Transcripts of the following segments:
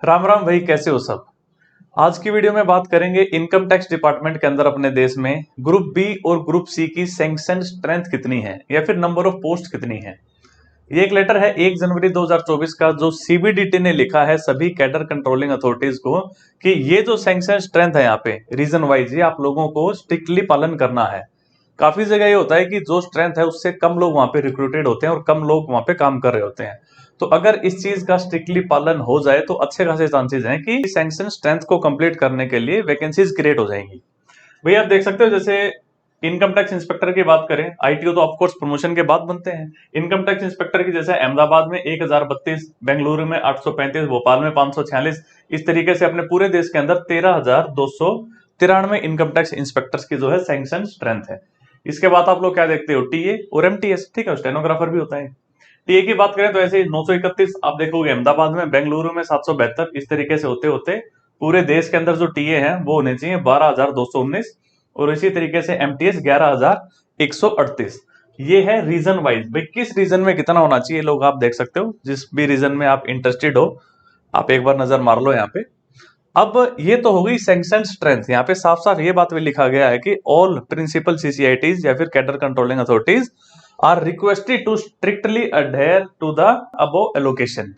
राम राम भाई, कैसे हो सब। आज की वीडियो में बात करेंगे इनकम टैक्स डिपार्टमेंट के अंदर अपने देश में ग्रुप बी और ग्रुप सी की सैंक्शन स्ट्रेंथ कितनी है या फिर नंबर ऑफ पोस्ट कितनी है। ये एक लेटर है 1 जनवरी 2024 का जो सीबीडीटी ने लिखा है सभी कैडर कंट्रोलिंग अथॉरिटीज को कि ये जो सैंक्शन स्ट्रेंथ है यहाँ पे रीजन वाइज ये आप लोगों को स्ट्रिक्टली पालन करना है। काफी जगह ये होता है कि जो स्ट्रेंथ है उससे कम लोग वहां पे रिक्रूटेड होते हैं और कम लोग वहां पे काम कर रहे होते हैं। तो अगर इस चीज का स्ट्रिक्टली पालन हो जाए तो अच्छे खासे चांसेस हैं कि सैंक्शन स्ट्रेंथ को कंप्लीट करने के लिए वैकेंसीज क्रिएट हो जाएंगी। भैया आप देख सकते हो, जैसे इनकम टैक्स इंस्पेक्टर की बात करें, आईटीओ तो ऑफकोर्स प्रमोशन के बाद बनते हैं। इनकम टैक्स इंस्पेक्टर की जैसे अहमदाबाद में 1032, बेंगलुरु में 835, भोपाल में 546, इस तरीके से अपने पूरे देश के अंदर 13,293 इनकम टैक्स इंस्पेक्टर्स की जो है सैंक्शन स्ट्रेंथ है। इसके बाद आप लोग क्या देखते हो, टीए और एमटीएस, ठीक है, स्टेनोग्राफर भी होता है। टीए की बात करें तो ऐसे 931 आप देखोगे अहमदाबाद में, बेंगलुरु में 772, इस तरीके से होते होते पूरे देश के अंदर जो टीए हैं वो होने चाहिए 12,219, और इसी तरीके से एमटीएस 11,138। ये है रीजन वाइज, भाई किस रीजन में कितना होना चाहिए लोग आप देख सकते हो। जिस भी रीजन में आप इंटरेस्टेड हो आप एक बार नजर मार लो यहाँ पे। अब ये तो हो गई सैंक्शन स्ट्रेंथ, यहाँ पे साफ साफ ये बात भी लिखा गया है कि ऑल प्रिंसिपल सीसीआईटीज या फिर cadre controlling authorities are requested to strictly adhere to the above allocation.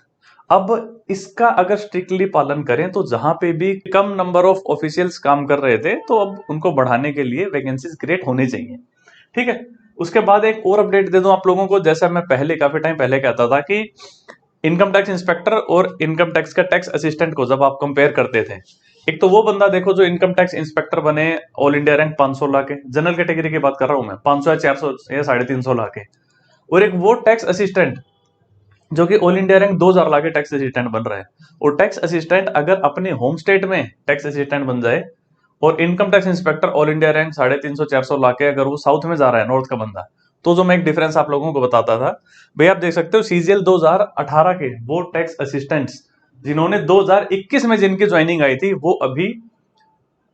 अब इसका अगर स्ट्रिक्टली पालन करें तो जहां पे भी कम नंबर ऑफ ऑफिशियल्स काम कर रहे थे तो अब उनको बढ़ाने के लिए वैकेंसीज क्रिएट होनी चाहिए, ठीक है। उसके बाद एक और अपडेट दे दूं आप लोगों को, जैसा मैं पहले काफी टाइम पहले कहता था कि इनकम टैक्स इंस्पेक्टर और इनकम टैक्स का टैक्स असिस्टेंट को जब आप कंपेयर करते थे, एक तो वो बंदा देखो जो इनकम टैक्स इंस्पेक्टर बने ऑल इंडिया रैंक 500 ला के, जनरल कैटेगरी की बात कर रहा हूं मैं, 500 या 400 या 350 ला के, और एक वो टैक्स असिस्टेंट जो कि ऑल इंडिया रैंक 2000 ला के टैक्स असिस्टेंट बन रहा है। और टैक्स असिस्टेंट अगर अपने होम स्टेट में टैक्स असिस्टेंट बन जाए, और income tax inspector all India rank 350 400 ला के अगर वो साउथ में जा रहा है, नॉर्थ का बंदा, तो जो मैं एक डिफरेंस आप लोगों को बताता था, भैया आप देख सकते हो सीजीएल 2018 के वो टैक्स असिस्टेंट्स जिन्होंने 2021 में जिनकी ज्वाइनिंग आई थी, वो अभी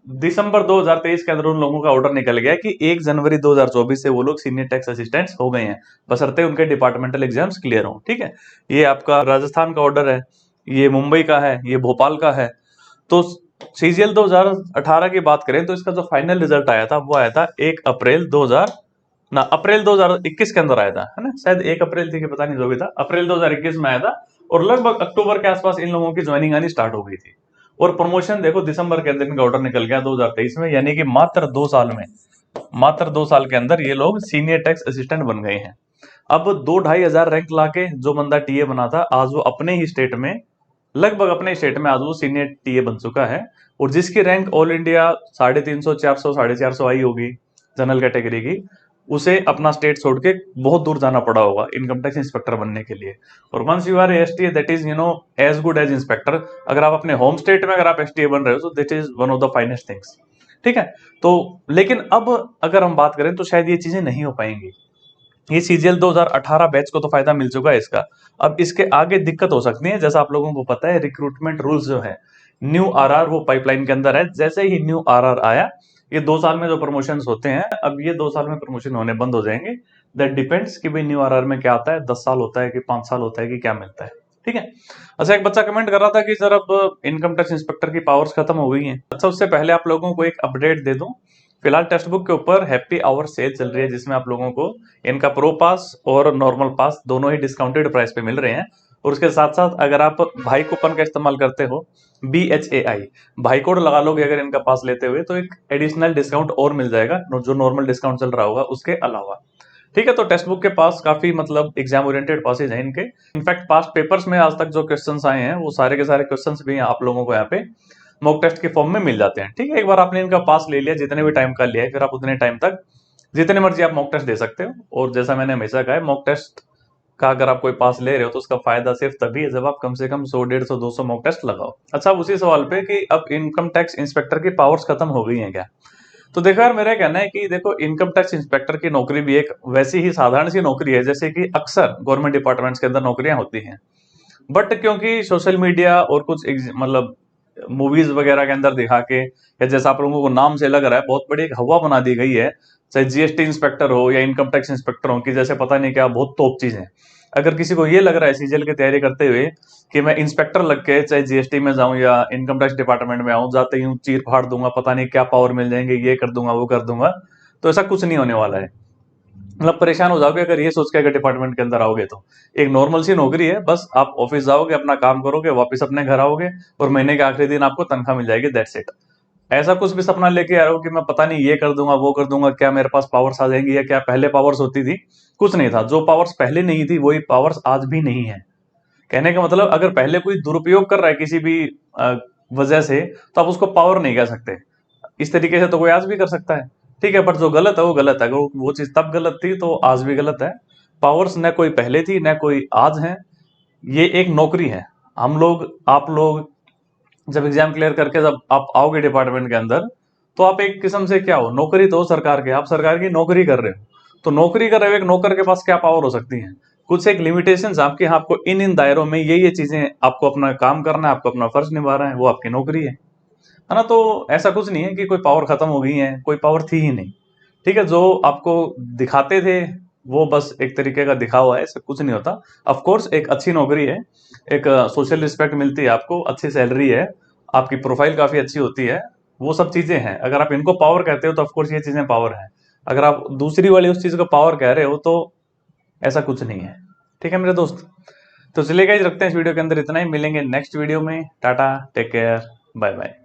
दिसंबर 2023 के अंदर उन लोगों का ऑर्डर निकल गया कि 1 जनवरी 2024 से वो लोग सीनियर टैक्स असिस्टेंट्स हो गए हैं, बशर्ते उनके डिपार्टमेंटल एग्जाम्स क्लियर हो, ठीक है। ये आपका राजस्थान का ऑर्डर है, ये मुंबई का है, ये भोपाल का है। तो सीजीएल 2018 की बात करें तो इसका जो फाइनल रिजल्ट आया था वो आया था 1 अप्रैल 2000 ना अप्रैल 2021 के अंदर आया था, है ना, शायद 1 अप्रैल थी कि पता नहीं, जो भी था अप्रैल 2021 में आया था, और लगभग अक्टूबर के आसपास इन लोगों की ज्वाइनिंग आनी स्टार्ट हो गई थी। और प्रमोशन देखो दिसंबर के अंदर इनका ऑर्डर निकल गया 2023 में, यानी कि मात्र 2 साल में, मात्र 2 साल के अंदर ये लोग सीनियर टैक्स असिस्टेंट बन गए हैं। अब 2-2,500 रैंक लाके जो बंदा टीए बना था, आज वो अपने ही स्टेट में, लगभग अपने स्टेट में आज वो सीनियर टीए बन चुका है। और जिसकी रैंक ऑल इंडिया 350 400 450 आई होगी जनरल कैटेगरी की, उसे अपना स्टेट छोड़ के बहुत दूर जाना पड़ा होगा इनकम टैक्स इंस्पेक्टर बनने के लिए। और once you are STA that is as good as inspector. अगर आप अपने होम स्टेट में अगर आप एसटीए बन रहे हो तो that is one of the finest things, ठीक है। तो लेकिन अब अगर हम बात करें तो शायद ये चीजें नहीं हो पाएंगी। ये सीजीएल 2018 बैच को तो फायदा मिल चुका है इसका, अब इसके आगे दिक्कत हो सकती है। जैसा आप लोगों को पता है रिक्रूटमेंट रूल्स जो है, न्यू आरआर वो पाइपलाइन के अंदर है। जैसे ही न्यू आरआर आया, ये 2 साल में जो प्रमोशन होते हैं, अब ये 2 साल में प्रमोशन होने बंद हो जाएंगे। दैट डिपेंड्स कि भाई न्यू आरआर में क्या आता है, 10 साल होता है कि 5 साल होता है कि क्या मिलता है, ठीक है। अच्छा, एक बच्चा कमेंट कर रहा था कि सर अब इनकम टैक्स इंस्पेक्टर की पावर्स खत्म हो गई हैं। अच्छा, उससे पहले आप लोगों को एक अपडेट दे दूं, फिलहाल टेक्स्ट बुक के ऊपर हैप्पी आवर सेल चल रही है, जिसमें आप लोगों को इनका प्रो पास और नॉर्मल पास दोनों ही डिस्काउंटेड प्राइस पे मिल रहे हैं। और उसके साथ साथ अगर आप भाई कूपन का इस्तेमाल करते हो, BHAI भाई कोड लगा लोगे अगर इनका पास लेते हुए, तो एक एडिशनल डिस्काउंट और मिल जाएगा जो नॉर्मल डिस्काउंट चल रहा होगा उसके अलावा, ठीक है। तो टेक्स्ट बुक के पास काफी मतलब एग्जाम ओरिएंटेड पासेज हैं इनके। इनफैक्ट पास्ट पेपर्स में आज तक जो क्वेश्चंस आए हैं वो सारे के सारे क्वेश्चंस भी आप लोगों को यहाँ पे मॉक टेस्ट के फॉर्म में मिल जाते हैं, ठीक है। एक बार आपने इनका पास ले लिया, जितने भी टाइम का लिया है, फिर आप उतने टाइम तक जितने मर्जी आप मॉक टेस्ट दे सकते हो। और जैसा मैंने हमेशा कहा है, मॉक टेस्ट का अगर आप कोई पास ले रहे हो तो उसका फायदा सिर्फ तभी है जब आप कम से कम 100 150 200 मॉक टेस्ट लगाओ। अच्छा, अब उसी सवाल पे कि अब इनकम टैक्स इंस्पेक्टर की पावर्स खत्म हो गई हैं क्या, तो देखो यार, मेरा कहना है कि देखो इनकम टैक्स इंस्पेक्टर की नौकरी भी एक वैसी ही साधारण सी नौकरी है जैसे कि अक्सर गवर्नमेंट डिपार्टमेंट्स के अंदर नौकरियां होती हैं। बट क्योंकि सोशल मीडिया और कुछ मतलब मूवीज वगैरह के अंदर दिखा के, या जैसा आप लोगों को नाम से लग रहा है, बहुत बड़ी एक हवा बना दी गई है, चाहे जीएसटी इंस्पेक्टर हो या इनकम टैक्स इंस्पेक्टर हो, कि जैसे पता नहीं क्या बहुत टॉप चीज है। अगर किसी को ये लग रहा है सीजीएल की तैयारी करते हुए कि मैं इंस्पेक्टर लग के चाहे जीएसटी में जाऊं या इनकम टैक्स डिपार्टमेंट में आऊं, जाते ही चीर फाड़ दूंगा, पता नहीं क्या पावर मिल जाएंगे, ये कर दूंगा वो कर दूंगा, तो ऐसा कुछ नहीं होने वाला है। मतलब परेशान हो जाओगे अगर ये सोच के अगर डिपार्टमेंट के अंदर आओगे तो। एक नॉर्मल सी नौकरी है, बस आप ऑफिस जाओगे, अपना काम करोगे, वापस अपने घर आओगे और महीने के आखिरी दिन आपको तनख्वाह मिल जाएगी, दैट्स इट। ऐसा कुछ भी सपना लेके आ रहे हो कि मैं पता नहीं ये कर दूंगा वो कर दूंगा, क्या मेरे पास पावर्स आ जाएंगी, या क्या पहले पावर्स होती थी, कुछ नहीं था। जो पावर्स पहले नहीं थी वही पावर्स आज भी नहीं है। कहने का मतलब अगर पहले कोई दुरुपयोग कर रहा है किसी भी वजह से, तो आप उसको पावर नहीं कह सकते। इस तरीके से तो कोई आज भी कर सकता है, ठीक है, पर जो गलत है वो गलत है। अगर वो चीज तब गलत थी तो आज भी गलत है। पावर्स न कोई पहले थी न कोई आज है, ये एक नौकरी है। हम लोग, आप लोग जब एग्जाम क्लियर करके जब आप आओगे डिपार्टमेंट के अंदर, तो आप एक किस्म से क्या हो, नौकरी तो हो सरकार के, आप सरकार की नौकरी कर रहे हो। तो नौकरी कर रहे हो, एक नौकर के पास क्या पावर हो सकती है? कुछ एक लिमिटेशंस आपके यहाँ, आपको इन दायरों में ये चीजें आपको अपना काम करना है, आपको अपना फर्ज निभा रहा है, वो आपकी नौकरी है ना। तो ऐसा कुछ नहीं है कि कोई पावर खत्म हो गई है, कोई पावर थी ही नहीं। ठीक है, जो आपको दिखाते थे वो बस एक तरीके का दिखावा है, ऐसा कुछ नहीं होता। ऑफ कोर्स एक अच्छी नौकरी है, एक सोशल रिस्पेक्ट मिलती है आपको, अच्छी सैलरी है, आपकी प्रोफाइल काफी अच्छी होती है, वो सब चीजें हैं। अगर आप इनको पावर कहते हो तो ऑफकोर्स ये चीजें पावर है। अगर आप दूसरी वाली उस चीज को पावर कह रहे हो तो ऐसा कुछ नहीं है। ठीक है मेरे दोस्त, तो चलिए गाइस, रखते हैं इस वीडियो के अंदर इतना ही, मिलेंगे नेक्स्ट वीडियो में। Tata, take care, bye bye.